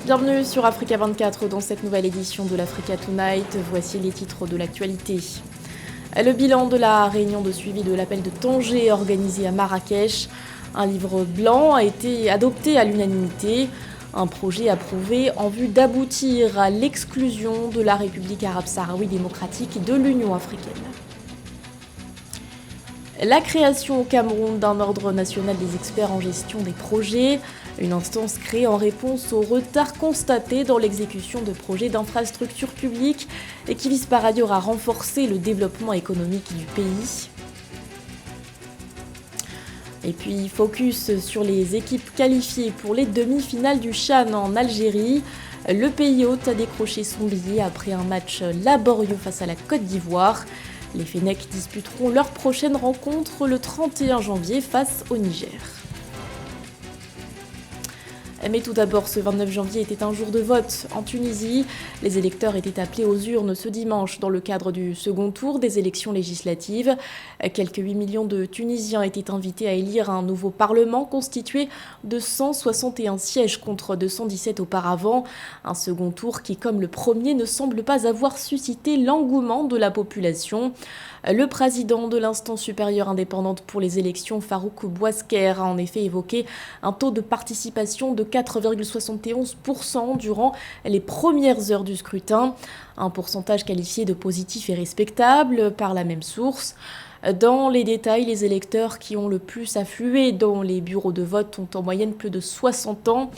Bienvenue sur Africa 24 dans cette nouvelle édition de l'Africa Tonight. Voici les titres de l'actualité. Le bilan de la réunion de suivi de l'appel de Tanger organisée à Marrakech. Un livre blanc a été adopté à l'unanimité. Un projet approuvé en vue d'aboutir à l'exclusion de la République arabe sahraoui démocratique de l'Union africaine. La création au Cameroun d'un ordre national des experts en gestion des projets, une instance créée en réponse au retard constaté dans l'exécution de projets d'infrastructures publiques et qui vise par ailleurs à renforcer le développement économique du pays. Et puis focus sur les équipes qualifiées pour les demi-finales du CHAN en Algérie. Le pays hôte a décroché son billet après un match laborieux face à la Côte d'Ivoire. Les Fennecs disputeront leur prochaine rencontre le 31 janvier face au Niger. Mais tout d'abord, ce 29 janvier était un jour de vote en Tunisie. Les électeurs étaient appelés aux urnes ce dimanche dans le cadre du second tour des élections législatives. Quelques 8 millions de Tunisiens étaient invités à élire un nouveau parlement constitué de 161 sièges contre 217 auparavant. Un second tour qui, comme le premier, ne semble pas avoir suscité l'engouement de la population. Le président de l'instance supérieure indépendante pour les élections, Farouk Bouasker, a en effet évoqué un taux de participation de 4,71% durant les premières heures du scrutin, un pourcentage qualifié de positif et respectable par la même source. Dans les détails, les électeurs qui ont le plus afflué dans les bureaux de vote ont en moyenne plus de 60 ans.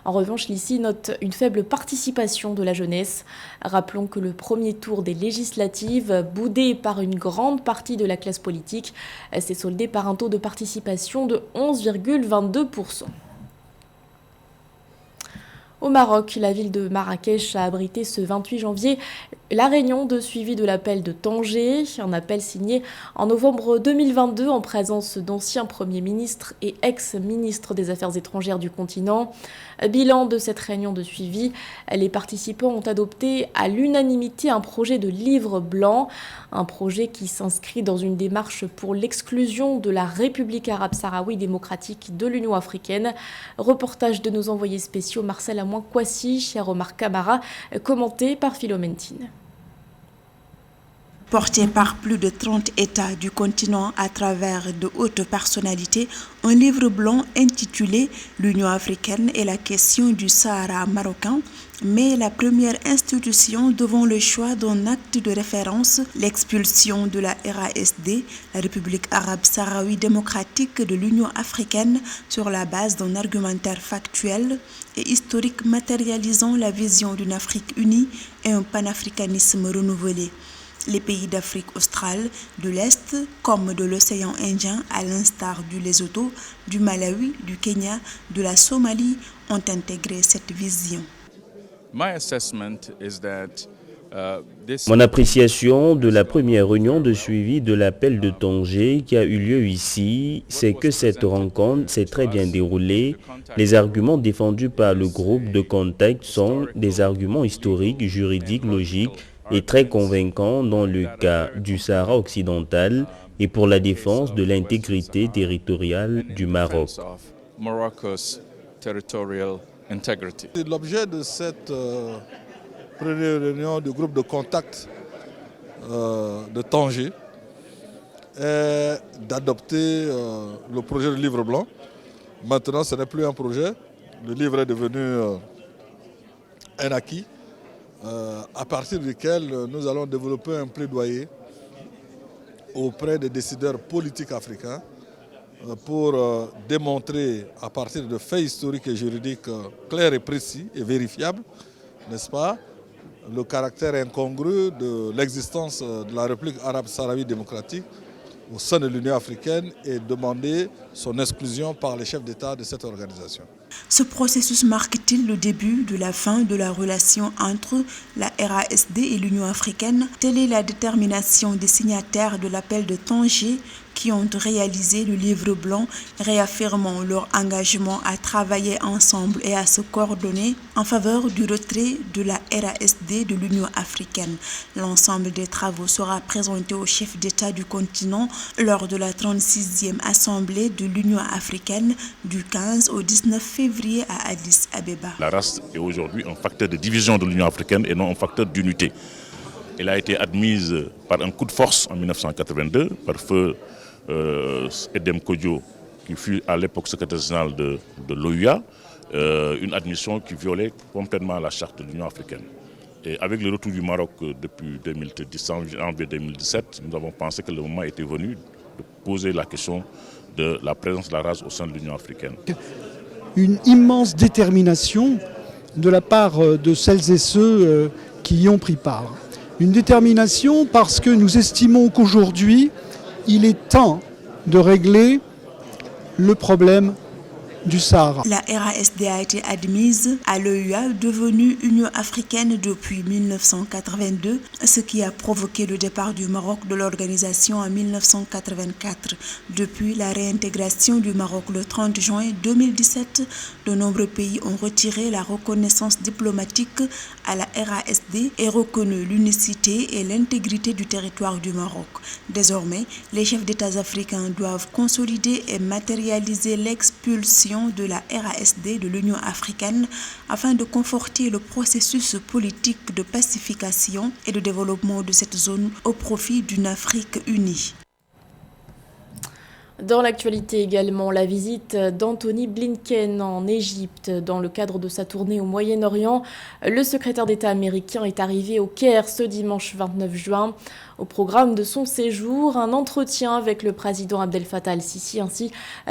En revanche, l'ICI note une faible participation de la jeunesse. Rappelons que le premier tour des législatives, boudé par une grande partie de la classe politique, s'est soldé par un taux de participation de 11,22%. Au Maroc, la ville de Marrakech a abrité ce 28 janvier la réunion de suivi de l'appel de Tanger, un appel signé en novembre 2022 en présence d'anciens premiers ministres et ex-ministres des Affaires étrangères du continent. Bilan de cette réunion de suivi, les participants ont adopté à l'unanimité un projet de livre blanc, un projet qui s'inscrit dans une démarche pour l'exclusion de la République arabe sahraoui démocratique de l'Union africaine. Reportage de nos envoyés spéciaux Marcel Amouin-Kouassi et Omar Camara, commenté par Philomentine. Porté par plus de 30 États du continent à travers de hautes personnalités, un livre blanc intitulé « L'Union africaine et la question du Sahara marocain » met la première institution devant le choix d'un acte de référence, l'expulsion de la RASD, la République arabe sahraoui démocratique de l'Union africaine, sur la base d'un argumentaire factuel et historique matérialisant la vision d'une Afrique unie et un panafricanisme renouvelé. Les pays d'Afrique australe, de l'Est comme de l'océan Indien, à l'instar du Lesotho, du Malawi, du Kenya, de la Somalie, ont intégré cette vision. Mon appréciation de la première réunion de suivi de l'appel de Tanger qui a eu lieu ici, c'est que cette rencontre s'est très bien déroulée. Les arguments défendus par le groupe de contact sont des arguments historiques, juridiques, logiques, et très convaincant dans le cas du Sahara occidental et pour la défense de l'intégrité territoriale du Maroc. L'objet de cette première réunion du groupe de contact de Tanger est d'adopter le projet de livre blanc. Maintenant, ce n'est plus un projet, le livre est devenu un acquis. À partir duquel nous allons développer un plaidoyer auprès des décideurs politiques africains pour démontrer à partir de faits historiques et juridiques clairs et précis et vérifiables, n'est-ce pas, le caractère incongru de l'existence de la République arabe sahraoui démocratique au sein de l'Union africaine et demander son exclusion par les chefs d'État de cette organisation. Ce processus marque-t-il le début de la fin de la relation entre la RASD et l'Union africaine? Telle est la détermination des signataires de l'appel de Tanger qui ont réalisé le livre blanc, réaffirmant leur engagement à travailler ensemble et à se coordonner en faveur du retrait de la RASD de l'Union africaine. L'ensemble des travaux sera présenté au chef d'État du continent lors de la 36e Assemblée de l'Union africaine du 15 au 19 février à Addis Abeba. La race est aujourd'hui un facteur de division de l'Union africaine et non un facteur d'unité. Elle a été admise par un coup de force en 1982 par feu Edem Kodjo, qui fut à l'époque secrétaire général de l'OUA, une admission qui violait complètement la charte de l'Union africaine. Et avec le retour du Maroc depuis 2010, en janvier 2017, nous avons pensé que le moment était venu de poser la question de la présence de la race au sein de l'Union africaine. Une immense détermination de la part de celles et ceux qui y ont pris part. Une détermination parce que nous estimons qu'aujourd'hui, il est temps de régler le problème du Sahara. La RASD a été admise à l'OUA, devenue Union africaine depuis 1982, ce qui a provoqué le départ du Maroc de l'organisation en 1984. Depuis la réintégration du Maroc le 30 juin 2017, de nombreux pays ont retiré la reconnaissance diplomatique à la RASD et reconnu l'unicité et l'intégrité du territoire du Maroc. Désormais, les chefs d'État africains doivent consolider et matérialiser l'expulsion de la RASD de l'Union africaine afin de conforter le processus politique de pacification et de développement de cette zone au profit d'une Afrique unie. Dans l'actualité également, la visite d'Anthony Blinken en Égypte. Dans le cadre de sa tournée au Moyen-Orient, le secrétaire d'État américain est arrivé au Caire ce dimanche 29 juin. Au programme de son séjour, un entretien avec le président Abdel Fattah al-Sisi ainsi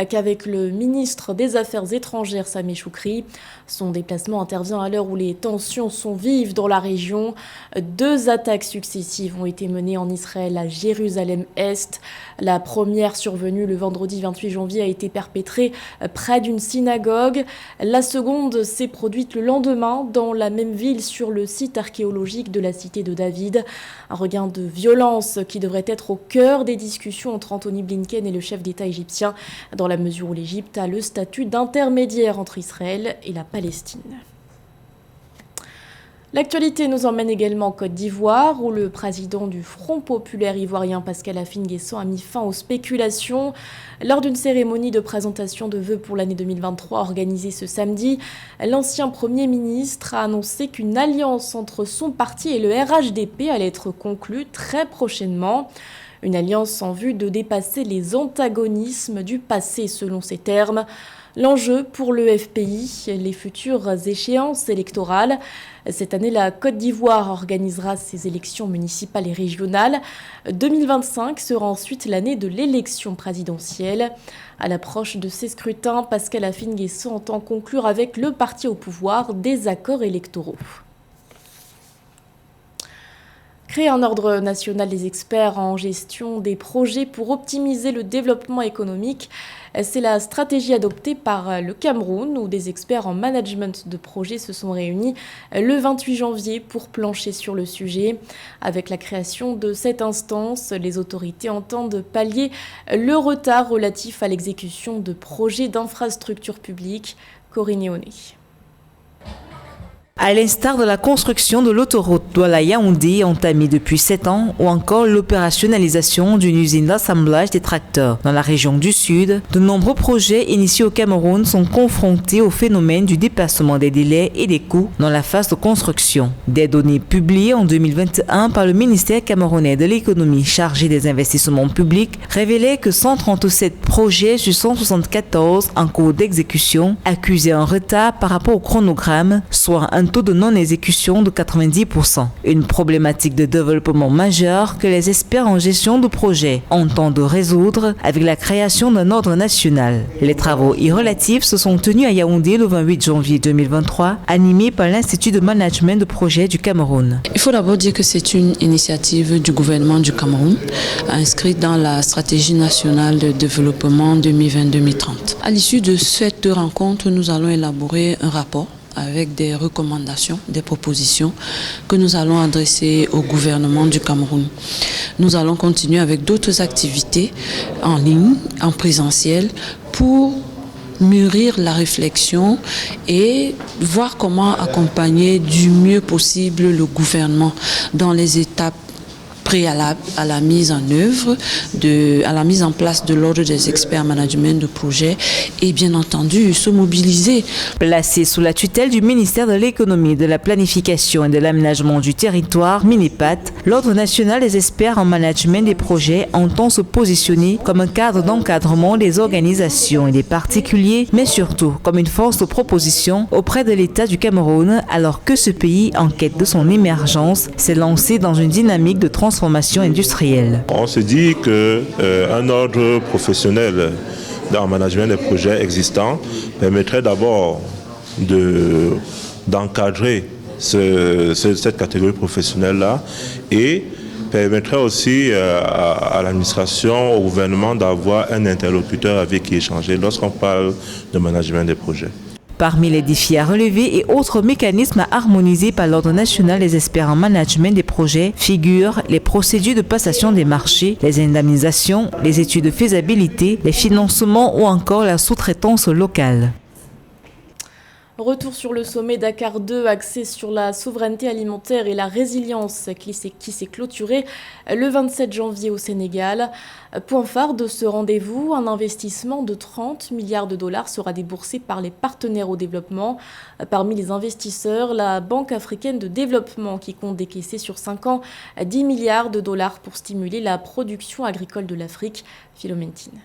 qu'avec le ministre des Affaires étrangères Sameh Choukri. Son déplacement intervient à l'heure où les tensions sont vives dans la région. 2 attaques successives ont été menées en Israël à Jérusalem-Est. La première, survenue le vendredi 28 janvier, a été perpétrée près d'une synagogue. La seconde s'est produite le lendemain dans la même ville sur le site archéologique de la cité de David. Un regain de violence qui devrait être au cœur des discussions entre Anthony Blinken et le chef d'État égyptien, dans la mesure où l'Égypte a le statut d'intermédiaire entre Israël et la Palestine. L'actualité nous emmène également en Côte d'Ivoire, où le président du Front populaire ivoirien, Pascal Affi-N'Guessan, a mis fin aux spéculations. Lors d'une cérémonie de présentation de vœux pour l'année 2023 organisée ce samedi, l'ancien Premier ministre a annoncé qu'une alliance entre son parti et le RHDP allait être conclue très prochainement. Une alliance en vue de dépasser les antagonismes du passé, selon ses termes. L'enjeu pour le FPI, les futures échéances électorales. Cette année, la Côte d'Ivoire organisera ses élections municipales et régionales. 2025 sera ensuite l'année de l'élection présidentielle. À l'approche de ces scrutins, Pascal Affi-N'Guessan entend conclure avec le parti au pouvoir des accords électoraux. Créer un ordre national des experts en gestion des projets pour optimiser le développement économique. C'est la stratégie adoptée par le Cameroun, où des experts en management de projets se sont réunis le 28 janvier pour plancher sur le sujet. Avec la création de cette instance, les autorités entendent pallier le retard relatif à l'exécution de projets d'infrastructures publiques. Corinne Néoné. À l'instar de la construction de l'autoroute Douala-Yaoundé entamée depuis 7 ans ou encore l'opérationnalisation d'une usine d'assemblage des tracteurs dans la région du Sud, de nombreux projets initiés au Cameroun sont confrontés au phénomène du dépassement des délais et des coûts dans la phase de construction. Des données publiées en 2021 par le ministère camerounais de l'économie chargé des investissements publics révélaient que 137 projets sur 174 en cours d'exécution accusaient un retard par rapport au chronogramme, soit un taux de non-exécution de 90%. Une problématique de développement majeure que les experts en gestion de projet entendent résoudre avec la création d'un ordre national. Les travaux y relatifs se sont tenus à Yaoundé le 28 janvier 2023, animés par l'Institut de management de projet du Cameroun. Il faut d'abord dire que c'est une initiative du gouvernement du Cameroun, inscrite dans la stratégie nationale de développement 2020-2030. À l'issue de cette rencontre, nous allons élaborer un rapport avec des recommandations, des propositions que nous allons adresser au gouvernement du Cameroun. Nous allons continuer avec d'autres activités en ligne, en présentiel, pour mûrir la réflexion et voir comment accompagner du mieux possible le gouvernement dans les étapes préalable à la mise en œuvre, à la mise en place de l'ordre des experts management de projet et bien entendu se mobiliser. Placé sous la tutelle du ministère de l'économie, de la planification et de l'aménagement du territoire, MINEPAT, l'ordre national des experts en management des projets entend se positionner comme un cadre d'encadrement des organisations et des particuliers, mais surtout comme une force de proposition auprès de l'État du Cameroun, alors que ce pays, en quête de son émergence, s'est lancé dans une dynamique de transformation industrielle. On se dit qu'un ordre professionnel dans le management des projets existants permettrait d'abord d'encadrer cette catégorie professionnelle-là et permettrait aussi à l'administration, au gouvernement d'avoir un interlocuteur avec qui échanger lorsqu'on parle de management des projets. Parmi les défis à relever et autres mécanismes à harmoniser par l'Ordre national des experts en management des projets figurent les procédures de passation des marchés, les indemnisations, les études de faisabilité, les financements ou encore la sous-traitance locale. Retour sur le sommet Dakar 2, axé sur la souveraineté alimentaire et la résilience qui s'est clôturé le 27 janvier au Sénégal. Point phare de ce rendez-vous, un investissement de 30 milliards de dollars sera déboursé par les partenaires au développement. Parmi les investisseurs, la Banque africaine de développement qui compte décaisser sur 5 ans 10 milliards de dollars pour stimuler la production agricole de l'Afrique. Philoméntine.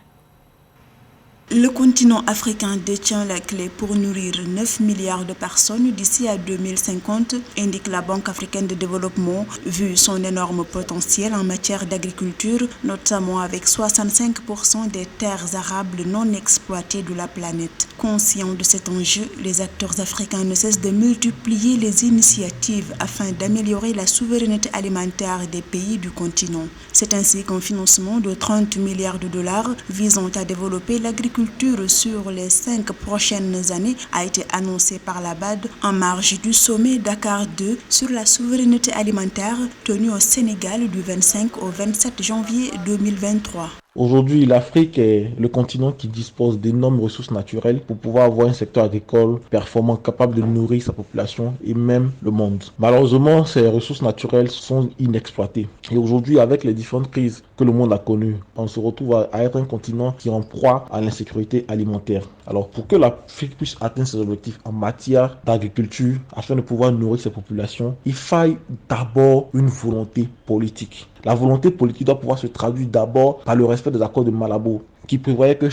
Le continent africain détient la clé pour nourrir 9 milliards de personnes d'ici à 2050, indique la Banque africaine de développement, vu son énorme potentiel en matière d'agriculture, notamment avec 65% des terres arables non exploitées de la planète. Conscients de cet enjeu, les acteurs africains ne cessent de multiplier les initiatives afin d'améliorer la souveraineté alimentaire des pays du continent. C'est ainsi qu'un financement de 30 milliards de dollars visant à développer l'agriculture sur les 5 prochaines années a été annoncé par la BAD en marge du sommet Dakar 2 sur la souveraineté alimentaire tenu au Sénégal du 25 au 27 janvier 2023. Aujourd'hui, l'Afrique est le continent qui dispose d'énormes ressources naturelles pour pouvoir avoir un secteur agricole performant, capable de nourrir sa population et même le monde. Malheureusement, ces ressources naturelles sont inexploitées. Et aujourd'hui, avec les différentes crises que le monde a connues, on se retrouve à être un continent qui est en proie à l'insécurité alimentaire. Alors, pour que l'Afrique puisse atteindre ses objectifs en matière d'agriculture, afin de pouvoir nourrir ses populations, il faille d'abord une volonté politique. La volonté politique doit pouvoir se traduire d'abord par le respect des accords de Malabo, qui prévoyait que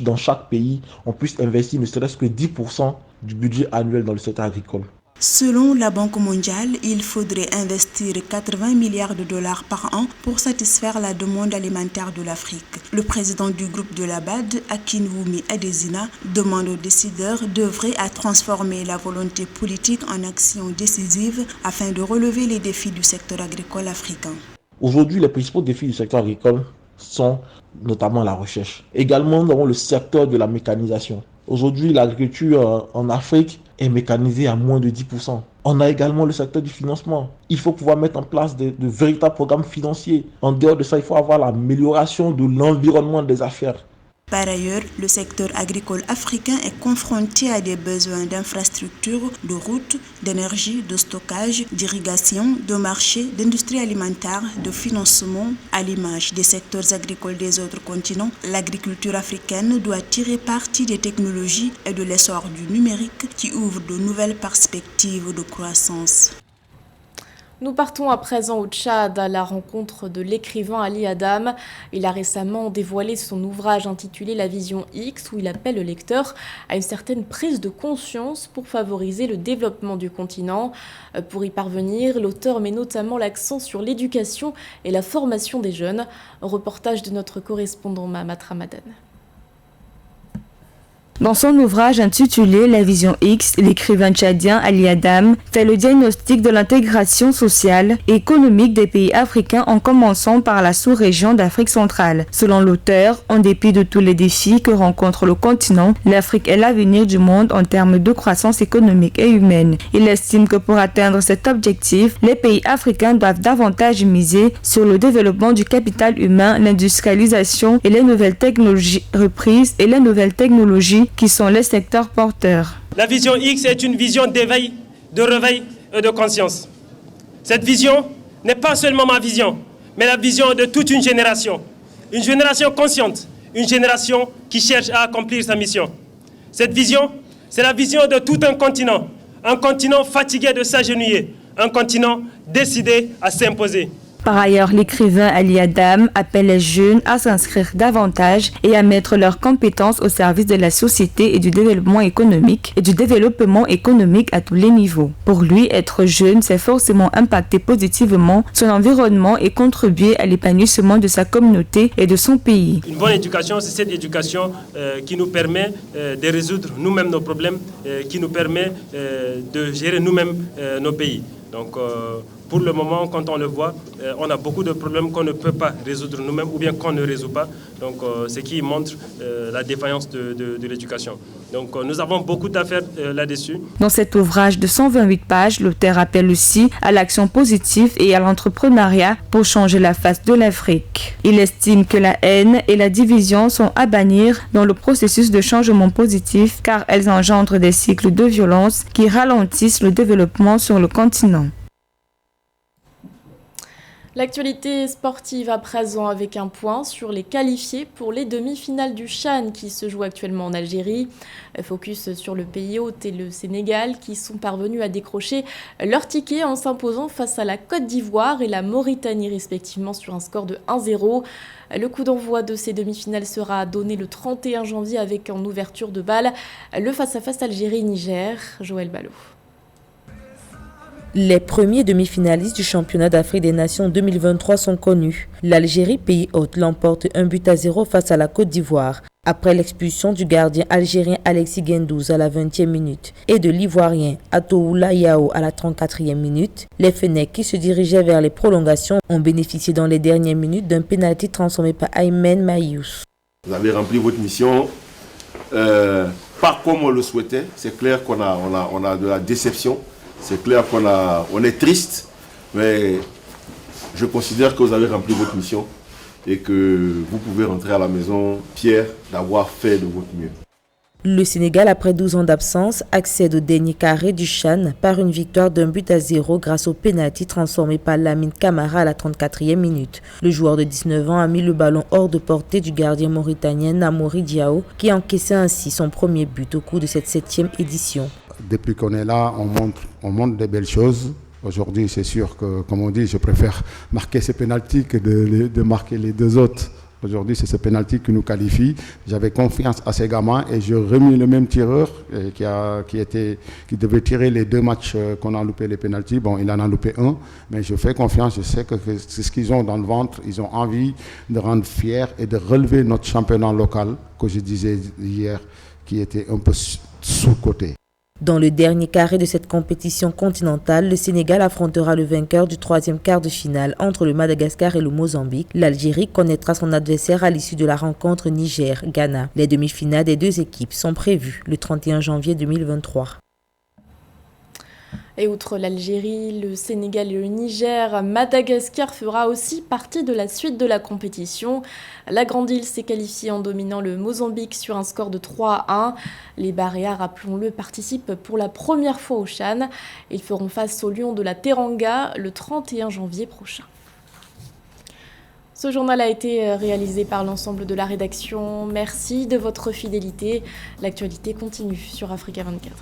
dans chaque pays, on puisse investir ne serait-ce que 10% du budget annuel dans le secteur agricole. Selon la Banque mondiale, il faudrait investir 80 milliards de dollars par an pour satisfaire la demande alimentaire de l'Afrique. Le président du groupe de la BAD, Akinwumi Adesina, demande aux décideurs d'œuvrer à transformer la volonté politique en action décisive afin de relever les défis du secteur agricole africain. Aujourd'hui, les principaux défis du secteur agricole sont notamment la recherche. Également, nous avons le secteur de la mécanisation. Aujourd'hui, l'agriculture en Afrique est mécanisée à moins de 10%. On a également le secteur du financement. Il faut pouvoir mettre en place de véritables programmes financiers. En dehors de ça, il faut avoir l'amélioration de l'environnement des affaires. Par ailleurs, le secteur agricole africain est confronté à des besoins d'infrastructures, de routes, d'énergie, de stockage, d'irrigation, de marché, d'industrie alimentaire, de financement. À l'image des secteurs agricoles des autres continents, l'agriculture africaine doit tirer parti des technologies et de l'essor du numérique qui ouvre de nouvelles perspectives de croissance. Nous partons à présent au Tchad à la rencontre de l'écrivain Ali Adam. Il a récemment dévoilé son ouvrage intitulé La Vision X, où il appelle le lecteur à une certaine prise de conscience pour favoriser le développement du continent. Pour y parvenir, l'auteur met notamment l'accent sur l'éducation et la formation des jeunes. Reportage de notre correspondant Mahamat Ramadan. Dans son ouvrage intitulé La Vision X, l'écrivain tchadien Ali Adam fait le diagnostic de l'intégration sociale et économique des pays africains en commençant par la sous-région d'Afrique centrale. Selon l'auteur, en dépit de tous les défis que rencontre le continent, l'Afrique est l'avenir du monde en termes de croissance économique et humaine. Il estime que pour atteindre cet objectif, les pays africains doivent davantage miser sur le développement du capital humain, l'industrialisation et les nouvelles technologies reprises et les nouvelles technologies qui sont les secteurs porteurs. La vision X est une vision d'éveil, de réveil et de conscience. Cette vision n'est pas seulement ma vision, mais la vision de toute une génération consciente, une génération qui cherche à accomplir sa mission. Cette vision, c'est la vision de tout un continent fatigué de s'agenouiller, un continent décidé à s'imposer. Par ailleurs, l'écrivain Ali Adam appelle les jeunes à s'inscrire davantage et à mettre leurs compétences au service de la société et du développement économique à tous les niveaux. Pour lui, être jeune, c'est forcément impacter positivement son environnement et contribuer à l'épanouissement de sa communauté et de son pays. Une bonne éducation, c'est cette éducation qui nous permet de résoudre nous-mêmes nos problèmes, qui nous permet de gérer nous-mêmes nos pays. Donc, pour le moment, quand on le voit, on a beaucoup de problèmes qu'on ne peut pas résoudre nous-mêmes ou bien qu'on ne résout pas. Donc, ce qui montre la défaillance de l'éducation. Donc, nous avons beaucoup à faire là-dessus. Dans cet ouvrage de 128 pages, l'auteur appelle aussi à l'action positive et à l'entrepreneuriat pour changer la face de l'Afrique. Il estime que la haine et la division sont à bannir dans le processus de changement positif car elles engendrent des cycles de violence qui ralentissent le développement sur le continent. L'actualité sportive à présent avec un point sur les qualifiés pour les demi-finales du CHAN qui se jouent actuellement en Algérie. Focus sur le pays hôte et le Sénégal qui sont parvenus à décrocher leur ticket en s'imposant face à la Côte d'Ivoire et la Mauritanie respectivement sur un score de 1-0. Le coup d'envoi de ces demi-finales sera donné le 31 janvier avec en ouverture de balle le face-à-face Algérie-Niger. Joël Ballot. Les premiers demi-finalistes du championnat d'Afrique des Nations 2023 sont connus. L'Algérie, pays hôte, l'emporte 1-0 face à la Côte d'Ivoire. Après l'expulsion du gardien algérien Alexis Guendouzi à la 20e minute et de l'Ivoirien Atoula Yao à la 34e minute, les Fennecs qui se dirigeaient vers les prolongations ont bénéficié dans les dernières minutes d'un pénalty transformé par Aymen Mayous. Vous avez rempli votre mission, pas comme on le souhaitait. C'est clair qu'on a de la déception. C'est clair qu'on est triste, mais je considère que vous avez rempli votre mission et que vous pouvez rentrer à la maison fier d'avoir fait de votre mieux. Le Sénégal, après 12 ans d'absence, accède au dernier carré du CHAN par une victoire d'1-0 grâce au pénalty transformé par Lamine Camara à la 34e minute. Le joueur de 19 ans a mis le ballon hors de portée du gardien mauritanien Namouri Diao qui encaissait ainsi son premier but au cours de cette 7e édition. Depuis qu'on est là, on montre des belles choses. Aujourd'hui, c'est sûr que, comme on dit, je préfère marquer ces pénaltys que de marquer les deux autres. Aujourd'hui, c'est ce pénalty qui nous qualifie. J'avais confiance à ces gamins et j'ai remis le même tireur qui devait tirer les deux matchs qu'on a loupé les pénaltys. Bon, il en a loupé un, mais je fais confiance. Je sais que c'est ce qu'ils ont dans le ventre. Ils ont envie de rendre fiers et de relever notre championnat local, que je disais hier, qui était un peu sous-coté. Dans le dernier carré de cette compétition continentale, le Sénégal affrontera le vainqueur du 3e quart de finale entre le Madagascar et le Mozambique. L'Algérie connaîtra son adversaire à l'issue de la rencontre Niger-Ghana. Les demi-finales des deux équipes sont prévues le 31 janvier 2023. Et outre l'Algérie, le Sénégal et le Niger, Madagascar fera aussi partie de la suite de la compétition. La Grande Île s'est qualifiée en dominant le Mozambique sur un score de 3-1. Les Baréas, rappelons-le, participent pour la première fois au CHAN. Ils feront face aux Lions de la Teranga le 31 janvier prochain. Ce journal a été réalisé par l'ensemble de la rédaction. Merci de votre fidélité. L'actualité continue sur Africa 24.